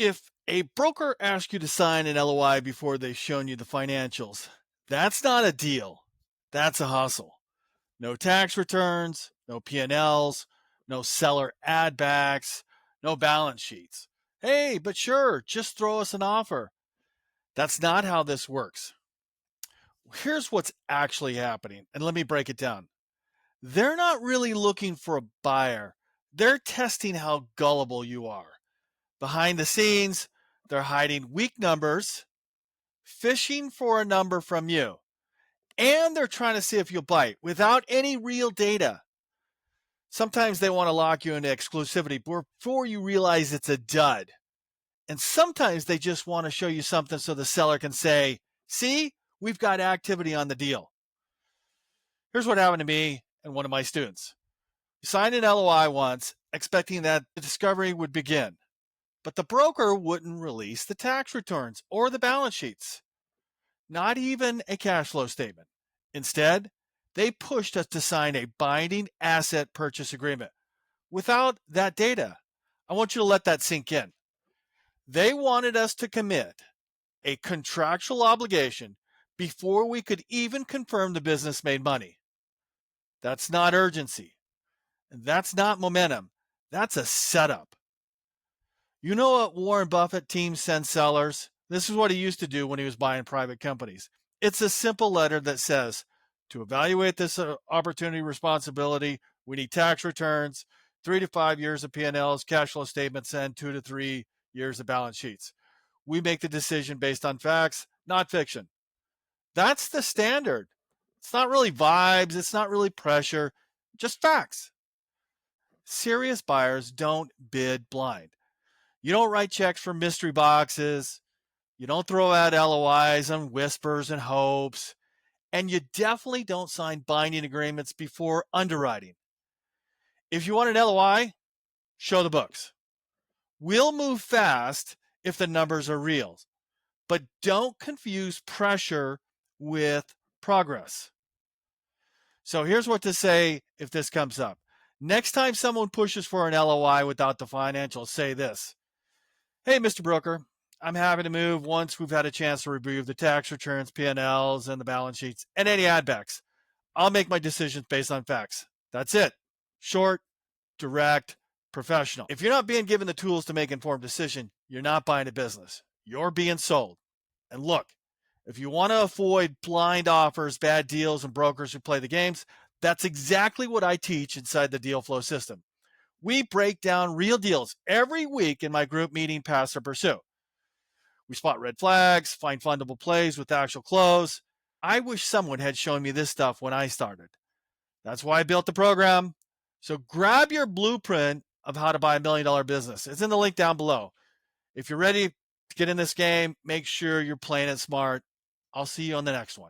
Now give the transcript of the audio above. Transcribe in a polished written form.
If a broker asks you to sign an LOI before they've shown you the financials, that's not a deal. That's a hustle. No tax returns, no P&Ls, no seller add backs, no balance sheets. Hey, but sure, just throw us an offer. That's not how this works. Here's what's actually happening, and let me break it down. They're not really looking for a buyer. They're testing how gullible you are. Behind the scenes, they're hiding weak numbers, fishing for a number from you, and they're trying to see if you'll bite without any real data. Sometimes they want to lock you into exclusivity before you realize it's a dud. And sometimes they just want to show you something so the seller can say, see, we've got activity on the deal. Here's what happened to me and one of my students. We signed an LOI once, expecting that the discovery would begin. But the broker wouldn't release the tax returns or the balance sheets, not even a cash flow statement. Instead, they pushed us to sign a binding asset purchase agreement without that data. I want you to let that sink in. They wanted us to commit a contractual obligation before we could even confirm the business made money. That's not urgency. That's not momentum. That's a setup. You know what Warren Buffett team sends sellers? This is what he used to do when he was buying private companies. It's a simple letter that says, to evaluate this opportunity responsibility, we need tax returns, 3 to 5 years of P&Ls, cash flow statements, and 2 to 3 years of balance sheets. We make the decision based on facts, not fiction. That's the standard. It's not really vibes. It's not really pressure, just facts. Serious buyers don't bid blind. You don't write checks for mystery boxes. You don't throw out LOIs on whispers and hopes. And you definitely don't sign binding agreements before underwriting. If you want an LOI, show the books. We'll move fast if the numbers are real, but don't confuse pressure with progress. So here's what to say if this comes up. Next time someone pushes for an LOI without the financials, say this. Hey, Mr. Broker, I'm happy to move once we've had a chance to review the tax returns, P&Ls, and the balance sheets, and any add backs. I'll make my decisions based on facts. That's it. Short, direct, professional. If you're not being given the tools to make an informed decision, you're not buying a business. You're being sold. And look, if you want to avoid blind offers, bad deals, and brokers who play the games, that's exactly what I teach inside the deal flow system. We break down real deals every week in my group meeting, Pass or Pursue. We spot red flags, find fundable plays with actual close. I wish someone had shown me this stuff when I started. That's why I built the program. So grab your blueprint of how to buy $1 million business. It's in the link down below. If you're ready to get in this game, make sure you're playing it smart. I'll see you on the next one.